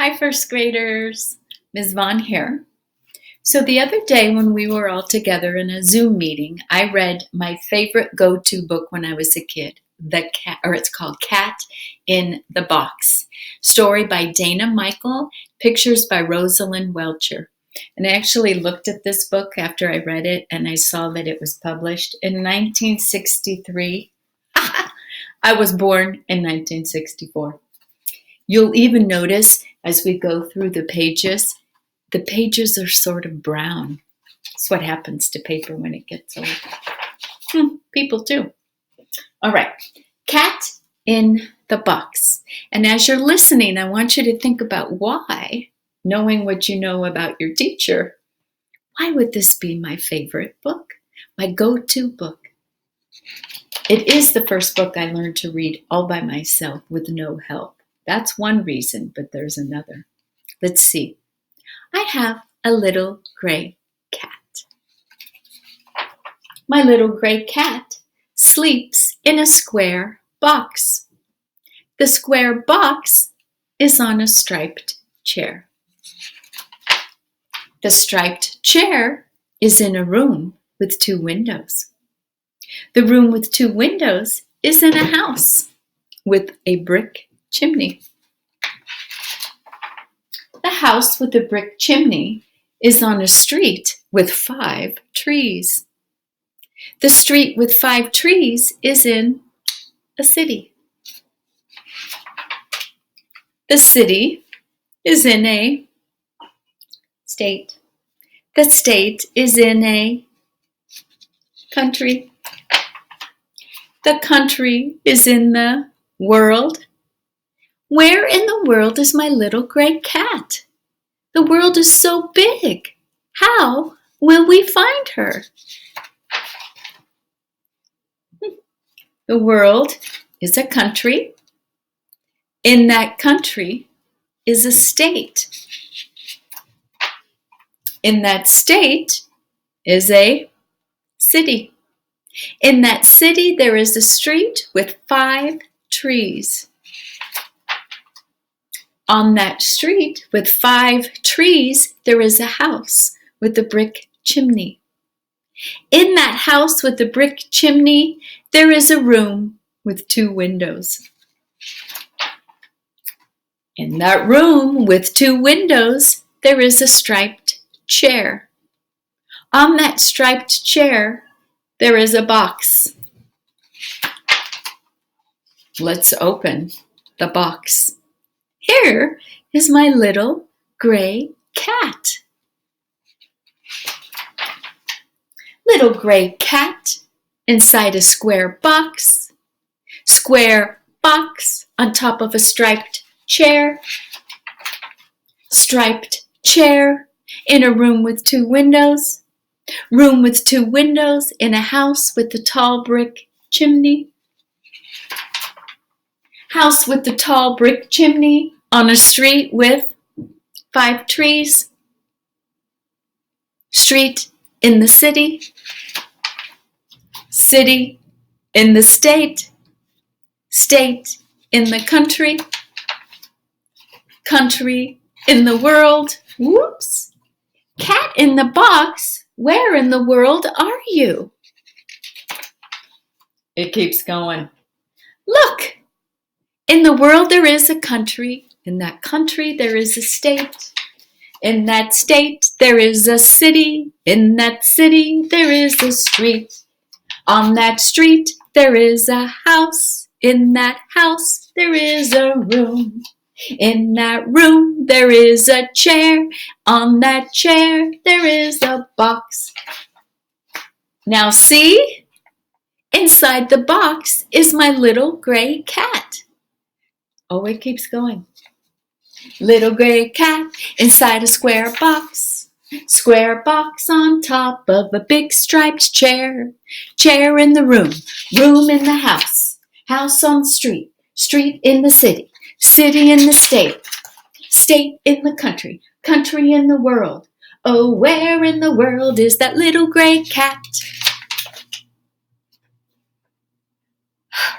Hi, first graders. Ms. Vaughn here. So the other day when we were all together in a Zoom meeting, I read my favorite go-to book when I was a kid, it's called Cat in the Box. Story by Dana Michael, pictures by Rosalind Welcher. And I actually looked at this book after I read it, and I saw that it was published in 1963. I was born in 1964. You'll even notice as we go through the pages are sort of brown. It's what happens to paper when it gets old. People too. All right, Cat in the Box. And as you're listening, I want you to think about why, knowing what you know about your teacher, why would this be my favorite book, my go-to book? It is the first book I learned to read all by myself with no help. That's one reason, but there's another. Let's see. I have a little gray cat. My little gray cat sleeps in a square box. The square box is on a striped chair. The striped chair is in a room with 2 windows. The room with 2 windows is in a house with a brick chimney. The house with the brick chimney is on a street with 5 trees. The street with 5 trees is in a city. The city is in a state. The state is in a country. The country is in the world. Where in the world is my little gray cat? The world is so big. How will we find her? The world is a country. In that country is a state. In that state is a city. In that city there is a street with 5 trees. On that street with 5 trees, there is a house with a brick chimney. In that house with the brick chimney, there is a room with 2 windows. In that room with 2 windows, there is a striped chair. On that striped chair, there is a box. Let's open the box. Here is my little gray cat. Little gray cat inside a square box. Square box on top of a striped chair. Striped chair in a room with 2 windows. Room with 2 windows in a house with a tall brick chimney. House with the tall brick chimney on a street with 5 trees. Street in the city. City in the state. State in the country. Country in the world. Whoops! Cat in the box, where in the world are you? It keeps going. Look! In the world there is a country. In that country there is a state. In that state there is a city. In that city there is a street. On that street there is a house. In that house there is a room. In that room there is a chair. On that chair there is a box. Now see? Inside the box is my little gray cat. Oh, it keeps going. Little gray cat inside a square box. Square box on top of a big striped chair. Chair in the room. Room in the house. House on the street. Street in the city. City in the state. State in the country. Country in the world. Oh, where in the world is that little gray cat?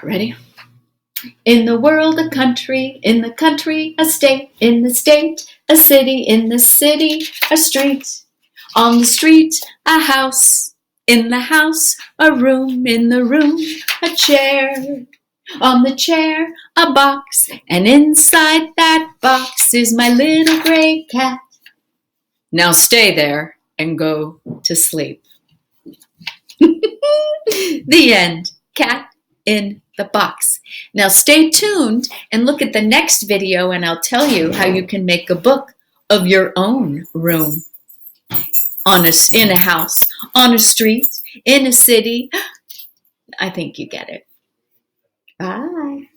Ready? In the world, a country. In the country, a state. In the state, a city. In the city, a street. On the street, a house. In the house, a room. In the room, a chair. On the chair, a box. And inside that box is my little gray cat. Now stay there and go to sleep. The end. Cat in the box. Now stay tuned and look at the next video, and I'll tell you how you can make a book of your own room. In a house, on a street, in a city. I think you get it. Bye.